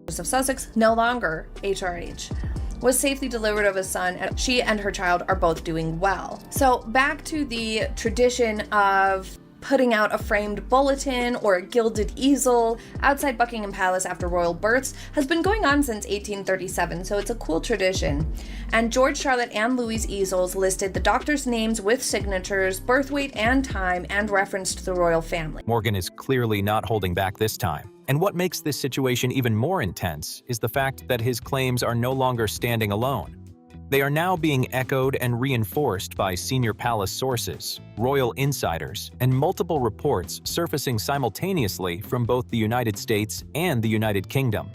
of Sussex, no longer HRH, was safely delivered of a son, and she and her child are both doing well. So back to the tradition of putting out a framed bulletin or a gilded easel outside Buckingham Palace after royal births has been going on since 1837, so it's a cool tradition. And George, Charlotte, and Louis' easels listed the doctors' names with signatures, birth weight and time, and referenced the royal family. Morgan is clearly not holding back this time. And what makes this situation even more intense is the fact that his claims are no longer standing alone. They are now being echoed and reinforced by senior palace sources, royal insiders, and multiple reports surfacing simultaneously from both the United States and the United Kingdom.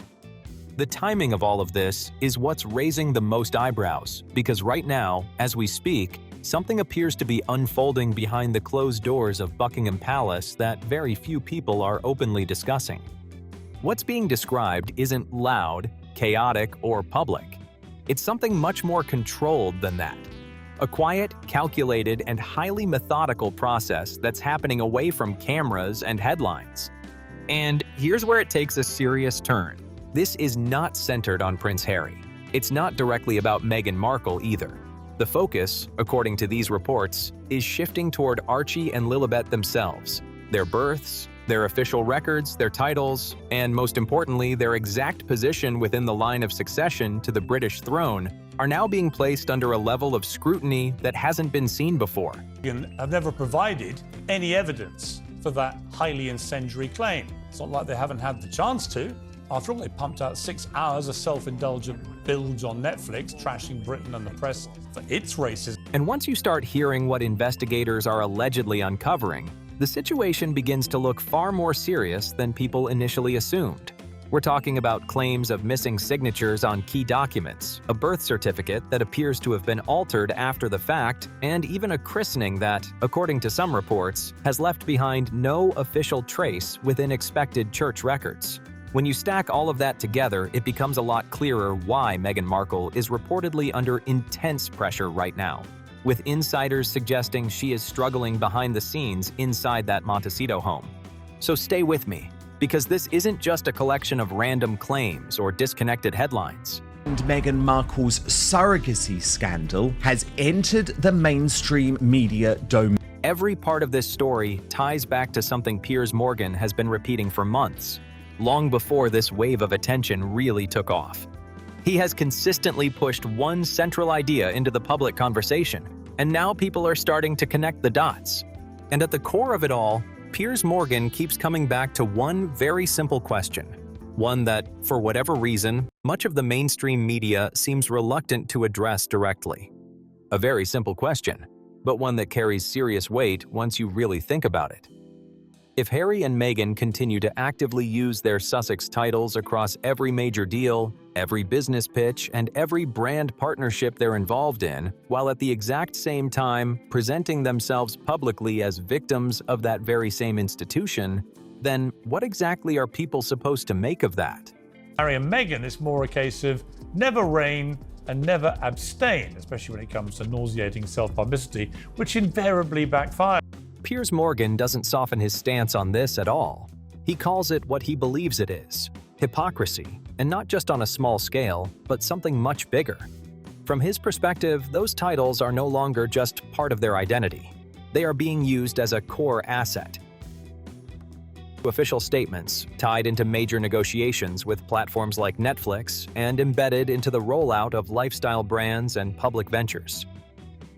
The timing of all of this is what's raising the most eyebrows, because right now, as we speak, something appears to be unfolding behind the closed doors of Buckingham Palace that very few people are openly discussing. What's being described isn't loud, chaotic, or public. It's something much more controlled than that. A quiet, calculated, and highly methodical process that's happening away from cameras and headlines. And here's where it takes a serious turn. This is not centered on Prince Harry. It's not directly about Meghan Markle either. The focus, according to these reports, is shifting toward Archie and Lilibet themselves, their births, their official records, their titles, and most importantly, their exact position within the line of succession to the British throne are now being placed under a level of scrutiny that hasn't been seen before. Have never provided any evidence for that highly incendiary claim. It's not like they haven't had the chance to. After all, they pumped out 6 hours of self-indulgent bilge on Netflix, trashing Britain and the press for its racism. And once you start hearing what investigators are allegedly uncovering, the situation begins to look far more serious than people initially assumed. We're talking about claims of missing signatures on key documents, a birth certificate that appears to have been altered after the fact, and even a christening that, according to some reports, has left behind no official trace within expected church records. When you stack all of that together, it becomes a lot clearer why Meghan Markle is reportedly under intense pressure right now, with insiders suggesting she is struggling behind the scenes inside that Montecito home. So stay with me, because this isn't just a collection of random claims or disconnected headlines. And Meghan Markle's surrogacy scandal has entered the mainstream media domain. Every part of this story ties back to something Piers Morgan has been repeating for months, long before this wave of attention really took off. He has consistently pushed one central idea into the public conversation, and now people are starting to connect the dots. And at the core of it all, Piers Morgan keeps coming back to one very simple question, one that, for whatever reason, much of the mainstream media seems reluctant to address directly. A very simple question, but one that carries serious weight once you really think about it. If Harry and Meghan continue to actively use their Sussex titles across every major deal, every business pitch, and every brand partnership they're involved in, while at the exact same time presenting themselves publicly as victims of that very same institution, then what exactly are people supposed to make of that? Harry and Meghan, it's more a case of never reign and never abstain, especially when it comes to nauseating self-publicity, which invariably backfires. Piers Morgan doesn't soften his stance on this at all. He calls it what he believes it is, hypocrisy, and not just on a small scale, but something much bigger. From his perspective, those titles are no longer just part of their identity. They are being used as a core asset. Official statements tied into major negotiations with platforms like Netflix and embedded into the rollout of lifestyle brands and public ventures.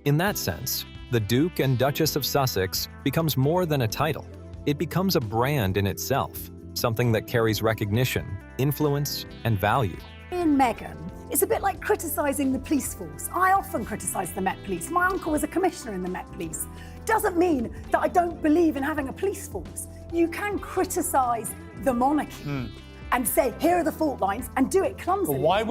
In that sense, the Duke and Duchess of Sussex becomes more than a title. It becomes a brand in itself, something that carries recognition, influence, and value. In Meghan, it's a bit like criticising the police force. I often criticise the Met Police. My uncle was a commissioner in the Met Police. Doesn't mean that I don't believe in having a police force. You can criticise the monarchy and say, here are the fault lines, and do it clumsily. But why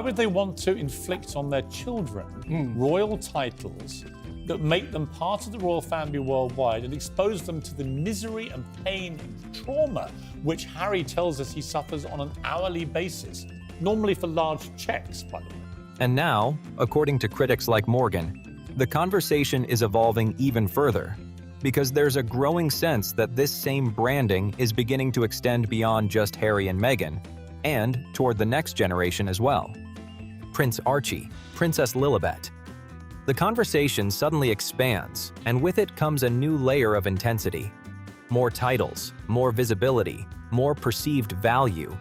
would they want to inflict on their children royal titles that make them part of the royal family worldwide and expose them to the misery and pain and trauma which Harry tells us he suffers on an hourly basis, normally for large checks, by the way. And now, according to critics like Morgan, the conversation is evolving even further, because there's a growing sense that this same branding is beginning to extend beyond just Harry and Meghan, and toward the next generation as well. Prince Archie, Princess Lilibet. The conversation suddenly expands, and with it comes a new layer of intensity. More titles, more visibility, more perceived value.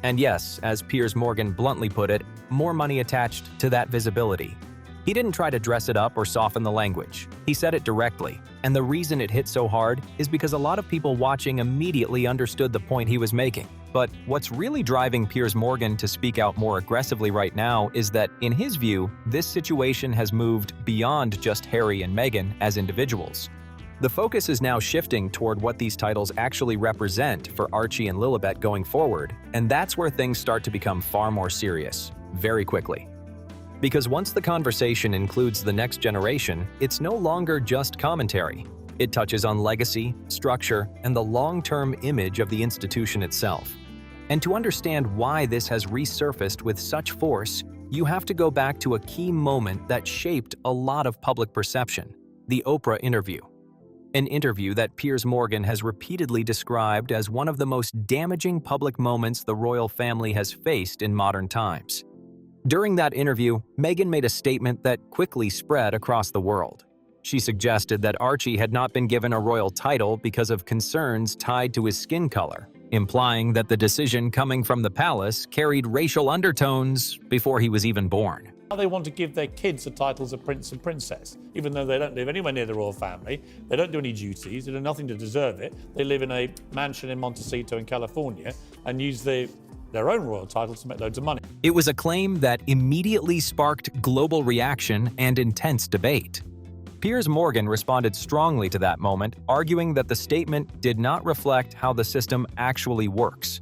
And yes, as Piers Morgan bluntly put it, more money attached to that visibility. He didn't try to dress it up or soften the language. He said it directly, and the reason it hit so hard is because a lot of people watching immediately understood the point he was making. But what's really driving Piers Morgan to speak out more aggressively right now is that, in his view, this situation has moved beyond just Harry and Meghan as individuals. The focus is now shifting toward what these titles actually represent for Archie and Lilibet going forward, and that's where things start to become far more serious, very quickly. Because once the conversation includes the next generation, it's no longer just commentary. It touches on legacy, structure, and the long-term image of the institution itself. And to understand why this has resurfaced with such force, you have to go back to a key moment that shaped a lot of public perception: the Oprah interview. An interview that Piers Morgan has repeatedly described as one of the most damaging public moments the royal family has faced in modern times. During that interview, Meghan made a statement that quickly spread across the world. She suggested that Archie had not been given a royal title because of concerns tied to his skin color, implying that the decision coming from the palace carried racial undertones before he was even born. They want to give their kids the titles of prince and princess, even though they don't live anywhere near the royal family, they don't do any duties, they do nothing to deserve it. They live in a mansion in Montecito in California and use their own royal titles to make loads of money. It was a claim that immediately sparked global reaction and intense debate. Piers Morgan responded strongly to that moment, arguing that the statement did not reflect how the system actually works.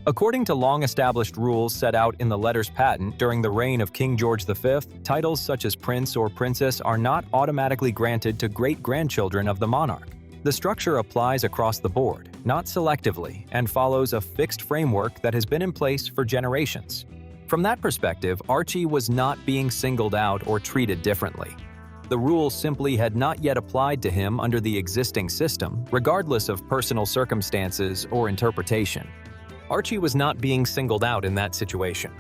According to long-established rules set out in the letters patent during the reign of King George V, titles such as prince or princess are not automatically granted to great-grandchildren of the monarch. The structure applies across the board, not selectively, and follows a fixed framework that has been in place for generations. From that perspective, Archie was not being singled out or treated differently. The rule simply had not yet applied to him under the existing system, regardless of personal circumstances or interpretation. Archie was not being singled out in that situation.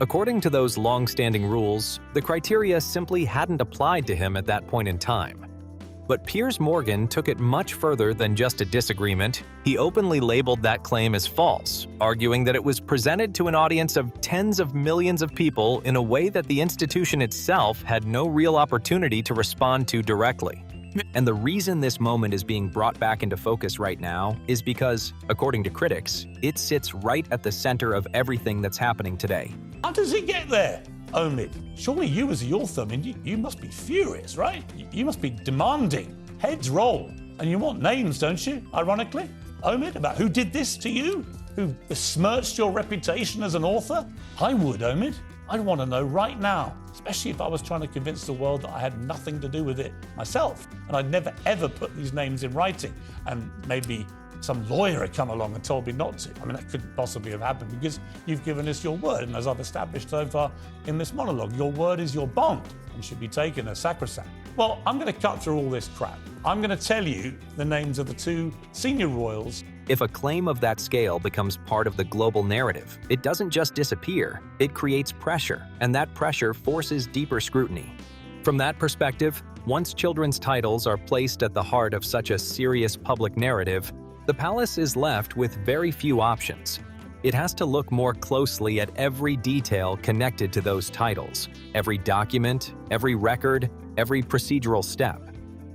According to those long-standing rules, the criteria simply hadn't applied to him at that point in time. But Piers Morgan took it much further than just a disagreement. He openly labeled that claim as false, arguing that it was presented to an audience of tens of millions of people in a way that the institution itself had no real opportunity to respond to directly. And the reason this moment is being brought back into focus right now is because, according to critics, it sits right at the center of everything that's happening today. How does it get there, Omid? Surely you as the author, you must be furious, right? You must be demanding. Heads roll. And you want names, don't you, ironically? Omid, about who did this to you? Who besmirched your reputation as an author? I would, Omid. I'd want to know right now, especially if I was trying to convince the world that I had nothing to do with it myself, and I'd never ever put these names in writing, and maybe some lawyer had come along and told me not to. I mean, that couldn't possibly have happened because you've given us your word, and as I've established so far in this monologue, your word is your bond and should be taken as sacrosanct. Well, I'm going to cut through all this crap. I'm going to tell you the names of the two senior royals. If a claim of that scale becomes part of the global narrative, it doesn't just disappear, it creates pressure, and that pressure forces deeper scrutiny. From that perspective, once children's titles are placed at the heart of such a serious public narrative, the palace is left with very few options. It has to look more closely at every detail connected to those titles, every document, every record, every procedural step.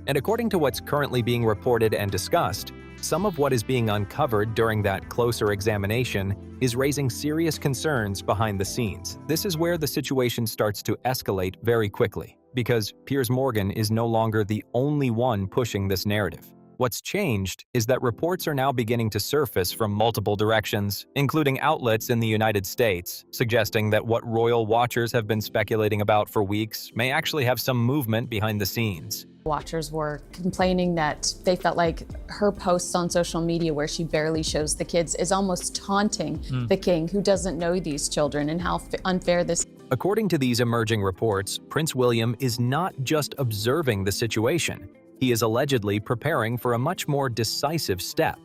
And according to what's currently being reported and discussed, some of what is being uncovered during that closer examination is raising serious concerns behind the scenes. This is where the situation starts to escalate very quickly, because Piers Morgan is no longer the only one pushing this narrative. What's changed is that reports are now beginning to surface from multiple directions, including outlets in the United States, suggesting that what royal watchers have been speculating about for weeks may actually have some movement behind the scenes. Watchers were complaining that they felt like her posts on social media where she barely shows the kids is almost taunting the king, who doesn't know these children, and how unfair this is. According to these emerging reports, Prince William is not just observing the situation. He is allegedly preparing for a much more decisive step.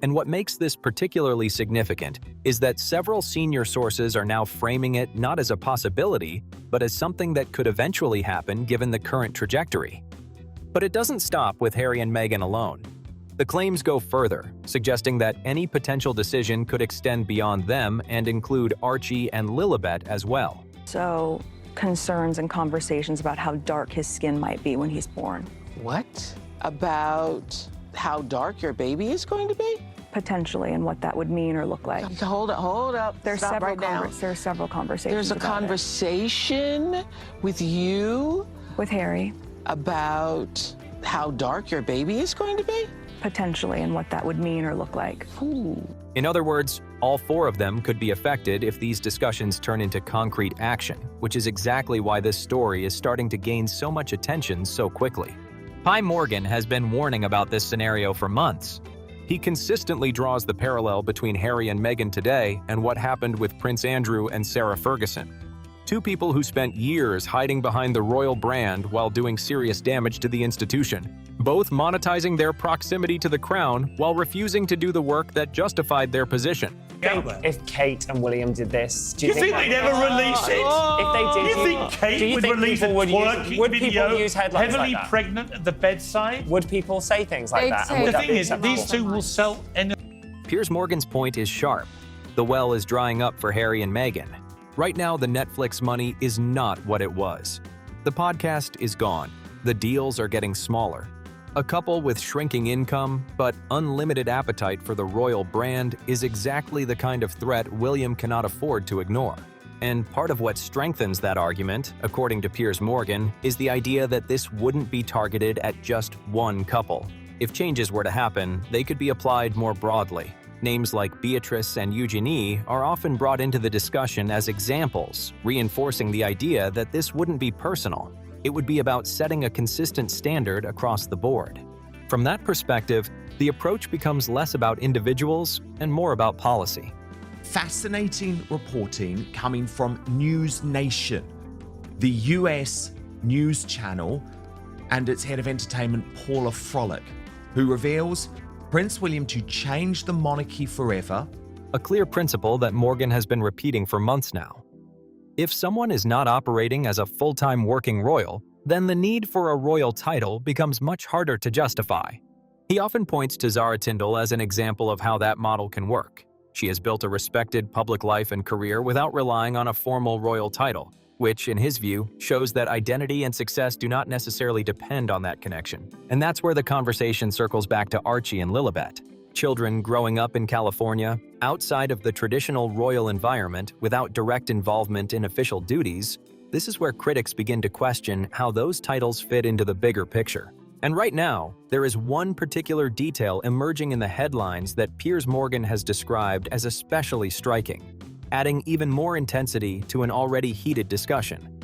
And what makes this particularly significant is that several senior sources are now framing it not as a possibility, but as something that could eventually happen given the current trajectory. But it doesn't stop with Harry and Meghan alone. The claims go further, suggesting that any potential decision could extend beyond them and include Archie and Lilibet as well. So, concerns and conversations about how dark his skin might be when he's born. What? About how dark your baby is going to be? Potentially, and what that would mean or look like. Hold up. There's Stop several right now. There's several conversations. There's a about conversation with you it. With Harry. About how dark your baby is going to be? Potentially, and what that would mean or look like. Ooh. In other words, all four of them could be affected if these discussions turn into concrete action, which is exactly why this story is starting to gain so much attention so quickly. Piers Morgan has been warning about this scenario for months. He consistently draws the parallel between Harry and Meghan today and what happened with Prince Andrew and Sarah Ferguson. Two people who spent years hiding behind the royal brand while doing serious damage to the institution, both monetizing their proximity to the crown while refusing to do the work that justified their position. If Kate and William did this, do You think they'd ever release it? If they did, You think Kate would release a twerking video, people use headlines heavily like that? pregnant at the bedside? Would people say things like They'd that? say And would The that thing be is, acceptable? these two will sell any. Piers Morgan's point is sharp. The well is drying up for Harry and Meghan. Right now, the Netflix money is not what it was. The podcast is gone. The deals are getting smaller. A couple with shrinking income, but unlimited appetite for the royal brand is exactly the kind of threat William cannot afford to ignore. And part of what strengthens that argument, according to Piers Morgan, is the idea that this wouldn't be targeted at just one couple. If changes were to happen, they could be applied more broadly. Names like Beatrice and Eugenie are often brought into the discussion as examples, reinforcing the idea that this wouldn't be personal. It would be about setting a consistent standard across the board. From that perspective, the approach becomes less about individuals and more about policy. Fascinating reporting coming from News Nation, the US news channel, and its head of entertainment, Paula Frolic, who reveals Prince William to change the monarchy forever. A clear principle that Morgan has been repeating for months now. If someone is not operating as a full-time working royal, then the need for a royal title becomes much harder to justify. He often points to Zara Tindall as an example of how that model can work. She has built a respected public life and career without relying on a formal royal title, which, in his view, shows that identity and success do not necessarily depend on that connection. And that's where the conversation circles back to Archie and Lilibet. Children growing up in California, outside of the traditional royal environment without direct involvement in official duties, this is where critics begin to question how those titles fit into the bigger picture. And right now, there is one particular detail emerging in the headlines that Piers Morgan has described as especially striking, adding even more intensity to an already heated discussion.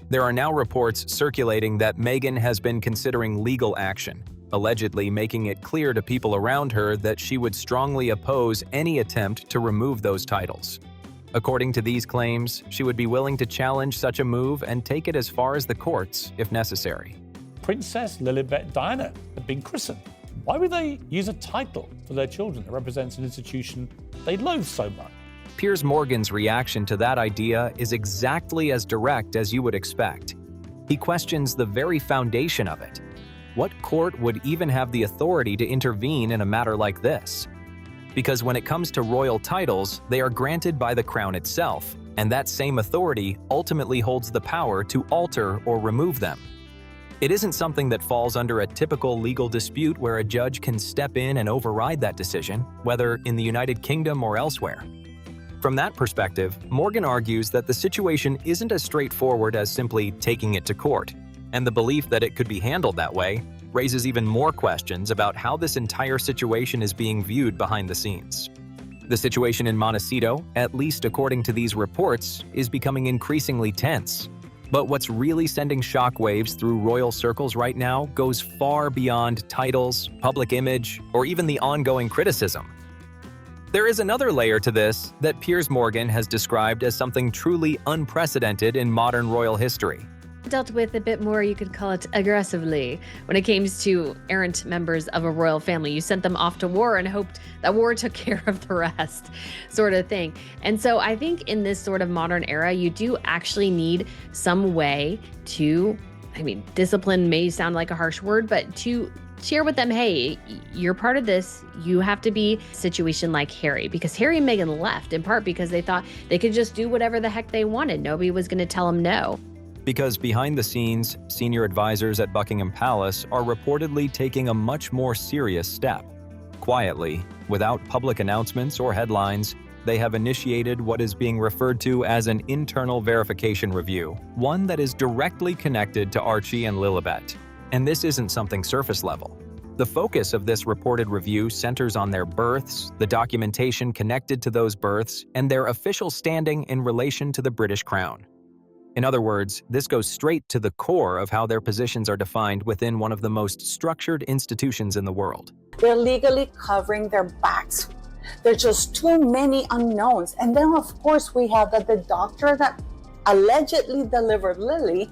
There are now reports circulating that Meghan has been considering legal action, allegedly making it clear to people around her that she would strongly oppose any attempt to remove those titles. According to these claims, she would be willing to challenge such a move and take it as far as the courts if necessary. Princess Lilibet Diana had been christened. Why would they use a title for their children that represents an institution they loathe so much? Piers Morgan's reaction to that idea is exactly as direct as you would expect. He questions the very foundation of it. What court would even have the authority to intervene in a matter like this? Because when it comes to royal titles, they are granted by the crown itself, and that same authority ultimately holds the power to alter or remove them. It isn't something that falls under a typical legal dispute where a judge can step in and override that decision, whether in the United Kingdom or elsewhere. From that perspective, Morgan argues that the situation isn't as straightforward as simply taking it to court, and the belief that it could be handled that way raises even more questions about how this entire situation is being viewed behind the scenes. The situation in Montecito, at least according to these reports, is becoming increasingly tense. But what's really sending shockwaves through royal circles right now goes far beyond titles, public image, or even the ongoing criticism. There is another layer to this that Piers Morgan has described as something truly unprecedented in modern royal history. dealt with a bit more, you could call it aggressively, when it came to errant members of a royal family. You sent them off to war and hoped that war took care of the rest, sort of thing. And so I think in this sort of modern era, you do actually need some way to, discipline may sound like a harsh word, but to share with them, hey, you're part of this. You have to be a situation like Harry, because Harry and Meghan left in part because they thought they could just do whatever the heck they wanted. Nobody was going to tell them no. Because behind the scenes, senior advisors at Buckingham Palace are reportedly taking a much more serious step. Quietly, without public announcements or headlines, they have initiated what is being referred to as an internal verification review, one that is directly connected to Archie and Lilibet. And this isn't something surface level. The focus of this reported review centers on their births, the documentation connected to those births, and their official standing in relation to the British Crown. In other words, this goes straight to the core of how their positions are defined within one of the most structured institutions in the world. They're legally covering their backs. There's just too many unknowns. And then, of course, we have that the doctor that allegedly delivered Lily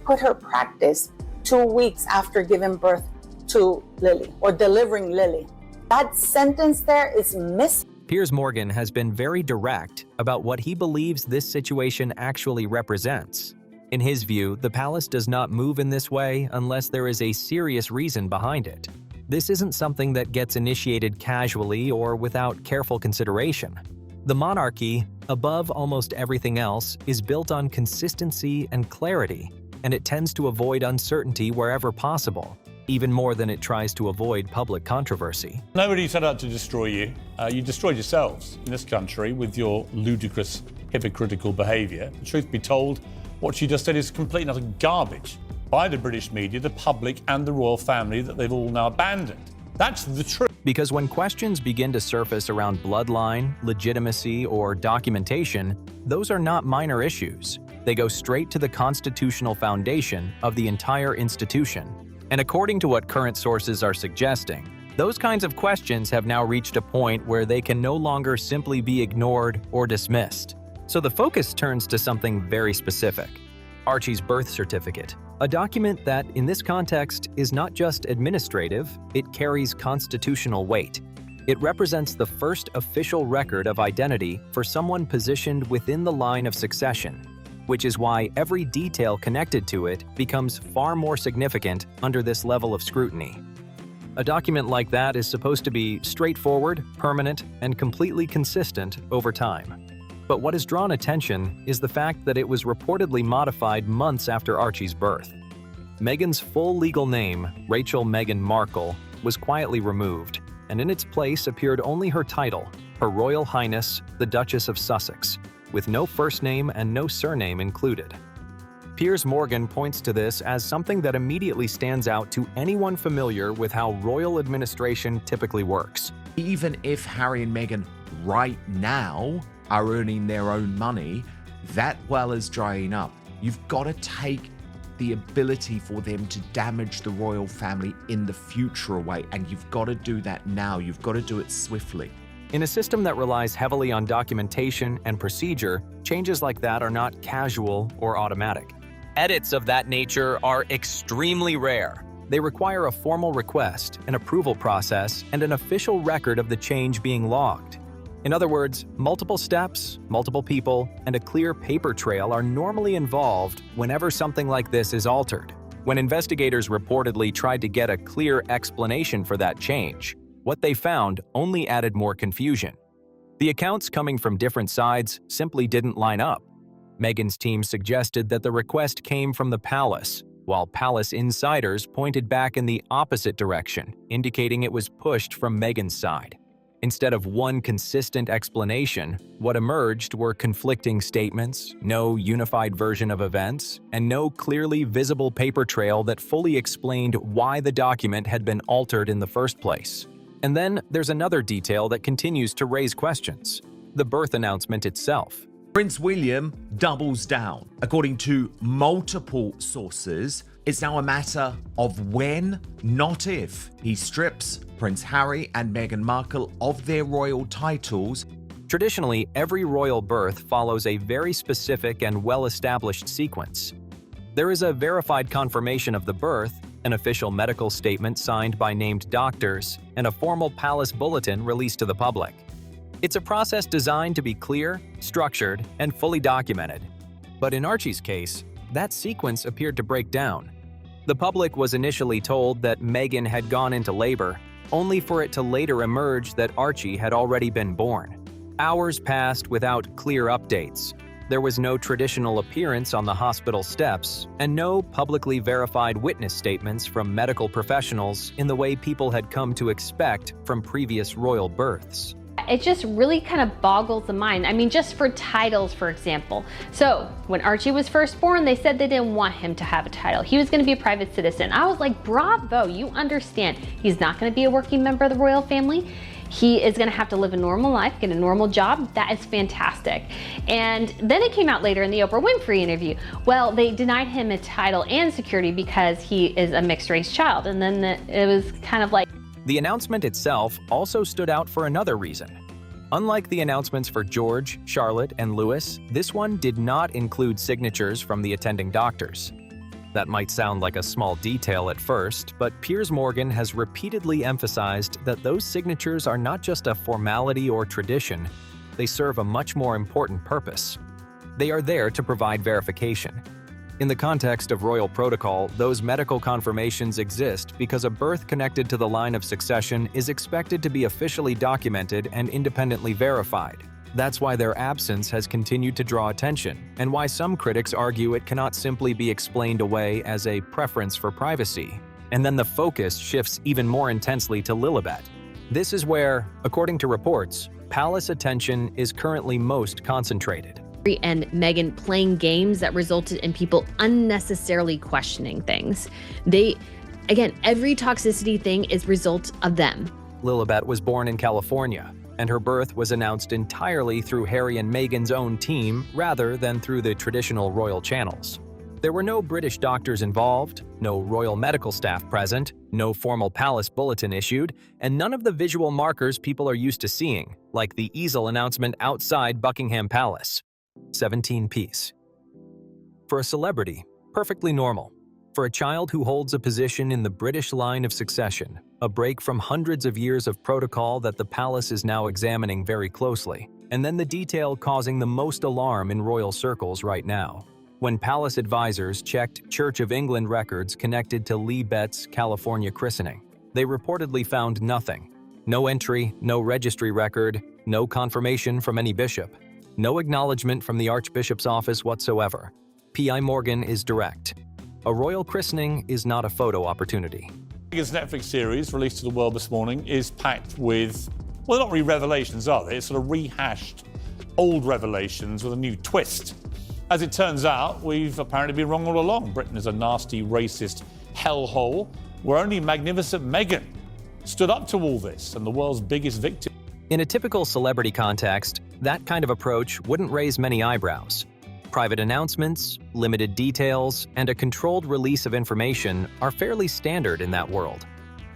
quit her practice 2 weeks after giving birth to Lily, or delivering Lily. That sentence there is missing. Piers Morgan has been very direct about what he believes this situation actually represents. In his view, the palace does not move in this way unless there is a serious reason behind it. This isn't something that gets initiated casually or without careful consideration. The monarchy, above almost everything else, is built on consistency and clarity, and it tends to avoid uncertainty wherever possible, even more than it tries to avoid public controversy. Nobody set out to destroy you. You destroyed yourselves in this country with your ludicrous, hypocritical behaviour. Truth be told, what you just said is complete and utter garbage by the British media, the public, and the royal family that they've all now abandoned. That's the truth. Because when questions begin to surface around bloodline, legitimacy, or documentation, those are not minor issues. They go straight to the constitutional foundation of the entire institution. And according to what current sources are suggesting, those kinds of questions have now reached a point where they can no longer simply be ignored or dismissed. So the focus turns to something very specific: Archie's birth certificate, a document that, in this context, is not just administrative, it carries constitutional weight. It represents the first official record of identity for someone positioned within the line of succession, which is why every detail connected to it becomes far more significant under this level of scrutiny. A document like that is supposed to be straightforward, permanent, and completely consistent over time. But what has drawn attention is the fact that it was reportedly modified months after Archie's birth. Meghan's full legal name, Rachel Meghan Markle, was quietly removed, and in its place appeared only her title, Her Royal Highness, the Duchess of Sussex, with no first name and no surname included. Piers Morgan points to this as something that immediately stands out to anyone familiar with how royal administration typically works. Even if Harry and Meghan right now are earning their own money, that well is drying up. You've got to take the ability for them to damage the royal family in the future away, and you've got to do that now. You've got to do it swiftly. In a system that relies heavily on documentation and procedure, changes like that are not casual or automatic. Edits of that nature are extremely rare. They require a formal request, an approval process, and an official record of the change being logged. In other words, multiple steps, multiple people, and a clear paper trail are normally involved whenever something like this is altered. When investigators reportedly tried to get a clear explanation for that change, what they found only added more confusion. The accounts coming from different sides simply didn't line up. Meghan's team suggested that the request came from the palace, while palace insiders pointed back in the opposite direction, indicating it was pushed from Meghan's side. Instead of one consistent explanation, what emerged were conflicting statements, no unified version of events, and no clearly visible paper trail that fully explained why the document had been altered in the first place. And then there's another detail that continues to raise questions: the birth announcement itself. Prince William doubles down. According to multiple sources, it's now a matter of when, not if, he strips Prince Harry and Meghan Markle of their royal titles. Traditionally, every royal birth follows a very specific and well-established sequence. There is a verified confirmation of the birth, an official medical statement signed by named doctors, and a formal palace bulletin released to the public. It's a process designed to be clear, structured, and fully documented. But in Archie's case, that sequence appeared to break down. The public was initially told that Meghan had gone into labor, only for it to later emerge that Archie had already been born. Hours passed without clear updates. There was no traditional appearance on the hospital steps, and no publicly verified witness statements from medical professionals in the way people had come to expect from previous royal births. It just really kind of boggles the mind. I mean, just for titles, for example. So when Archie was first born, they said they didn't want him to have a title. He was going to be a private citizen. I was like, bravo, you understand. He's not going to be a working member of the royal family. He is going to have to live a normal life, get a normal job. That is fantastic. And then it came out later in the Oprah Winfrey interview. Well, they denied him a title and security because he is a mixed race child. And then it was kind of like, the announcement itself also stood out for another reason. Unlike the announcements for George, Charlotte, and Louis, this one did not include signatures from the attending doctors. That might sound like a small detail at first, but Piers Morgan has repeatedly emphasized that those signatures are not just a formality or tradition, they serve a much more important purpose. They are there to provide verification. In the context of royal protocol, those medical confirmations exist because a birth connected to the line of succession is expected to be officially documented and independently verified. That's why their absence has continued to draw attention, and why some critics argue it cannot simply be explained away as a preference for privacy. And then the focus shifts even more intensely to Lilibet. This is where, according to reports, palace attention is currently most concentrated. And Meghan playing games that resulted in people unnecessarily questioning things. Every toxicity thing is result of them. Lilibet was born in California, and her birth was announced entirely through Harry and Meghan's own team rather than through the traditional royal channels. There were no British doctors involved, no royal medical staff present, no formal palace bulletin issued, and none of the visual markers people are used to seeing, like the easel announcement outside Buckingham Palace. 17 piece. For a celebrity, perfectly normal. For a child who holds a position in the British line of succession, a break from hundreds of years of protocol that the palace is now examining very closely, and then the detail causing the most alarm in royal circles right now. When palace advisors checked Church of England records connected to Lilibet's California christening, they reportedly found nothing. No entry, no registry record, no confirmation from any bishop. No acknowledgement from the Archbishop's office whatsoever. P.I. Morgan is direct. A royal christening is not a photo opportunity. Meghan's Netflix series, released to the world this morning, is packed with, well, not really revelations, are they? It's sort of rehashed old revelations with a new twist. As it turns out, we've apparently been wrong all along. Britain is a nasty, racist hellhole where only magnificent Meghan stood up to all this and the world's biggest victim. In a typical celebrity context, that kind of approach wouldn't raise many eyebrows. Private announcements, limited details, and a controlled release of information are fairly standard in that world.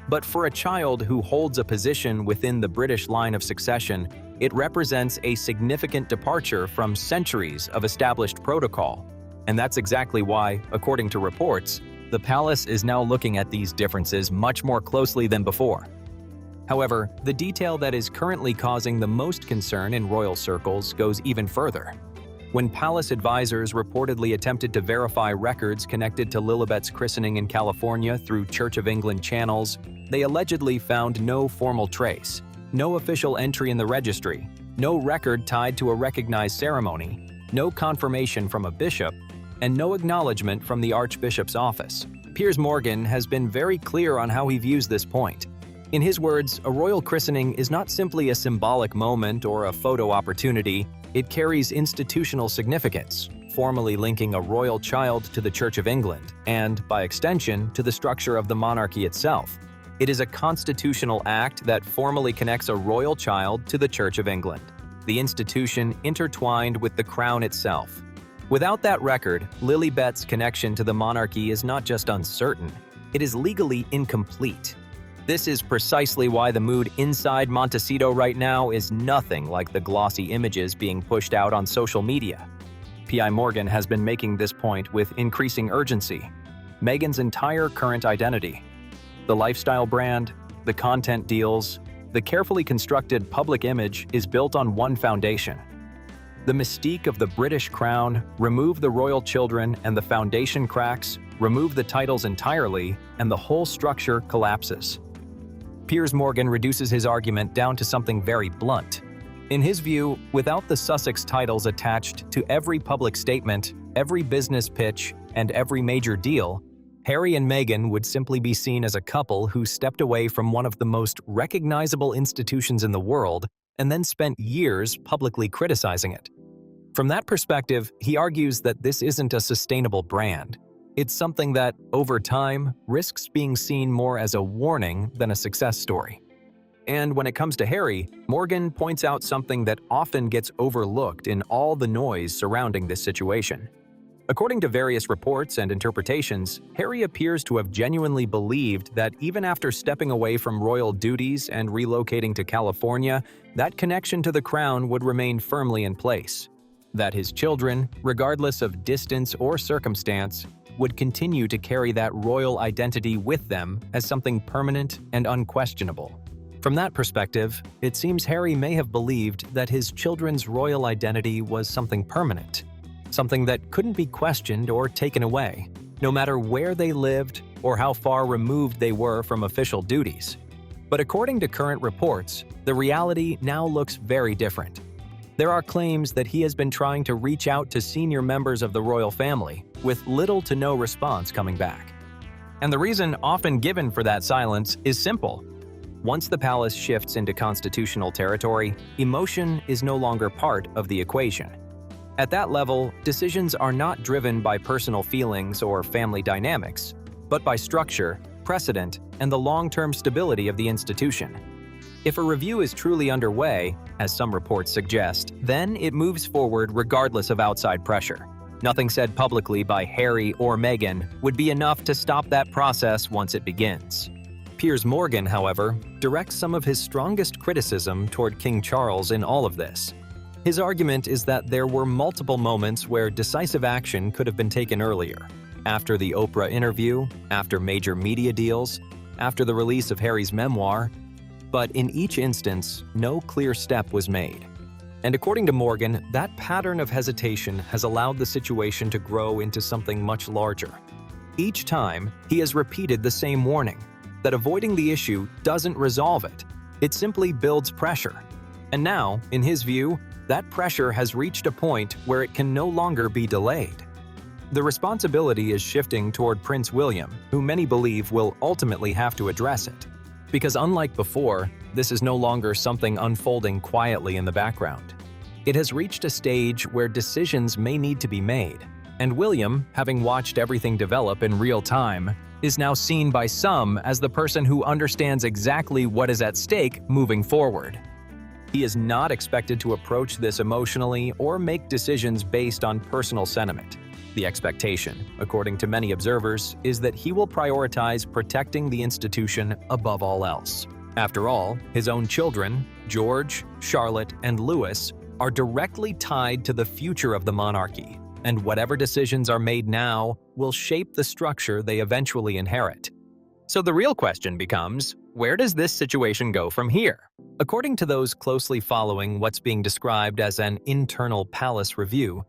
But for a child who holds a position within the British line of succession, it represents a significant departure from centuries of established protocol. And that's exactly why, according to reports, the palace is now looking at these differences much more closely than before. However, the detail that is currently causing the most concern in royal circles goes even further. When palace advisors reportedly attempted to verify records connected to Lilibet's christening in California through Church of England channels, they allegedly found no formal trace, no official entry in the registry, no record tied to a recognized ceremony, no confirmation from a bishop, and no acknowledgement from the Archbishop's office. Piers Morgan has been very clear on how he views this point. In his words, a royal christening is not simply a symbolic moment or a photo opportunity, it carries institutional significance, formally linking a royal child to the Church of England, and, by extension, to the structure of the monarchy itself. It is a constitutional act that formally connects a royal child to the Church of England, the institution intertwined with the crown itself. Without that record, Lilibet's connection to the monarchy is not just uncertain, it is legally incomplete. This is precisely why the mood inside Montecito right now is nothing like the glossy images being pushed out on social media. Piers Morgan has been making this point with increasing urgency. Meghan's entire current identity, the lifestyle brand, the content deals, the carefully constructed public image is built on one foundation. The mystique of the British crown, remove the royal children and the foundation cracks, remove the titles entirely, and the whole structure collapses. Piers Morgan reduces his argument down to something very blunt. In his view, without the Sussex titles attached to every public statement, every business pitch, and every major deal, Harry and Meghan would simply be seen as a couple who stepped away from one of the most recognizable institutions in the world and then spent years publicly criticizing it. From that perspective, he argues that this isn't a sustainable brand. It's something that, over time, risks being seen more as a warning than a success story. And when it comes to Harry, Morgan points out something that often gets overlooked in all the noise surrounding this situation. According to various reports and interpretations, Harry appears to have genuinely believed that even after stepping away from royal duties and relocating to California, that connection to the crown would remain firmly in place. That his children, regardless of distance or circumstance, would continue to carry that royal identity with them as something permanent and unquestionable. From that perspective, it seems Harry may have believed that his children's royal identity was something permanent. Something that couldn't be questioned or taken away, no matter where they lived or how far removed they were from official duties. But according to current reports, the reality now looks very different. There are claims that he has been trying to reach out to senior members of the royal family, with little to no response coming back. And the reason often given for that silence is simple. Once the palace shifts into constitutional territory, emotion is no longer part of the equation. At that level, decisions are not driven by personal feelings or family dynamics, but by structure, precedent, and the long-term stability of the institution. If a review is truly underway, as some reports suggest, then it moves forward regardless of outside pressure. Nothing said publicly by Harry or Meghan would be enough to stop that process once it begins. Piers Morgan, however, directs some of his strongest criticism toward King Charles in all of this. His argument is that there were multiple moments where decisive action could have been taken earlier. After the Oprah interview, after major media deals, after the release of Harry's memoir, but in each instance, no clear step was made. And according to Morgan, that pattern of hesitation has allowed the situation to grow into something much larger. Each time, he has repeated the same warning, that avoiding the issue doesn't resolve it. It simply builds pressure. And now, in his view, that pressure has reached a point where it can no longer be delayed. The responsibility is shifting toward Prince William, who many believe will ultimately have to address it. Because unlike before, this is no longer something unfolding quietly in the background. It has reached a stage where decisions may need to be made, and William, having watched everything develop in real time, is now seen by some as the person who understands exactly what is at stake moving forward. He is not expected to approach this emotionally or make decisions based on personal sentiment. The expectation, according to many observers, is that he will prioritize protecting the institution above all else. After all, his own children, George, Charlotte, and Louis, are directly tied to the future of the monarchy, and whatever decisions are made now will shape the structure they eventually inherit. So the real question becomes, where does this situation go from here? According to those closely following what's being described as an internal palace review,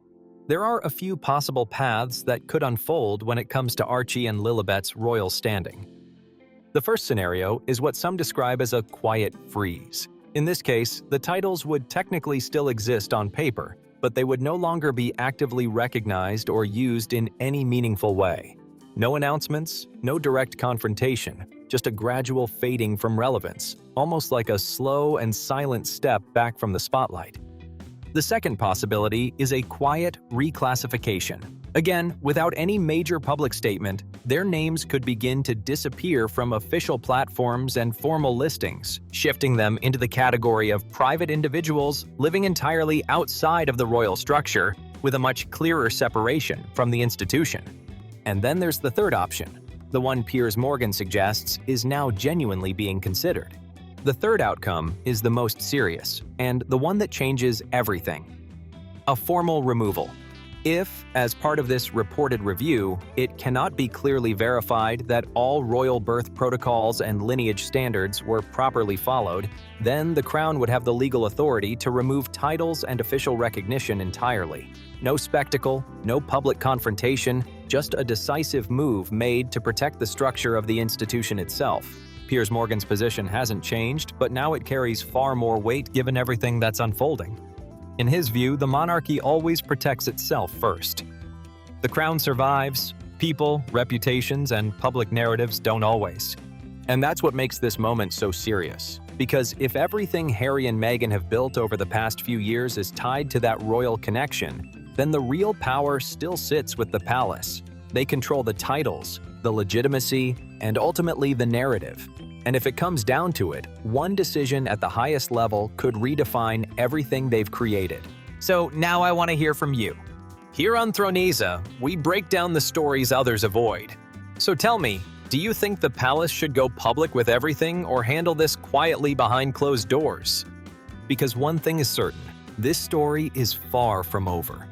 there are a few possible paths that could unfold when it comes to Archie and Lilibet's royal standing. The first scenario is what some describe as a quiet freeze. In this case, the titles would technically still exist on paper, but they would no longer be actively recognized or used in any meaningful way. No announcements, no direct confrontation, just a gradual fading from relevance, almost like a slow and silent step back from the spotlight. The second possibility is a quiet reclassification. Again, without any major public statement, their names could begin to disappear from official platforms and formal listings, shifting them into the category of private individuals living entirely outside of the royal structure, with a much clearer separation from the institution. And then there's the third option, the one Piers Morgan suggests is now genuinely being considered. The third outcome is the most serious, and the one that changes everything. A formal removal. If, as part of this reported review, it cannot be clearly verified that all royal birth protocols and lineage standards were properly followed, then the Crown would have the legal authority to remove titles and official recognition entirely. No spectacle, no public confrontation, just a decisive move made to protect the structure of the institution itself. Piers Morgan's position hasn't changed, but now it carries far more weight given everything that's unfolding. In his view, the monarchy always protects itself first. The Crown survives, people, reputations, and public narratives don't always. And that's what makes this moment so serious. Because if everything Harry and Meghan have built over the past few years is tied to that royal connection, then the real power still sits with the palace. They control the titles, the legitimacy, and ultimately the narrative. And if it comes down to it, one decision at the highest level could redefine everything they've created. So now I want to hear from you. Here on Throniza, we break down the stories others avoid. So tell me, do you think the palace should go public with everything or handle this quietly behind closed doors? Because one thing is certain, this story is far from over.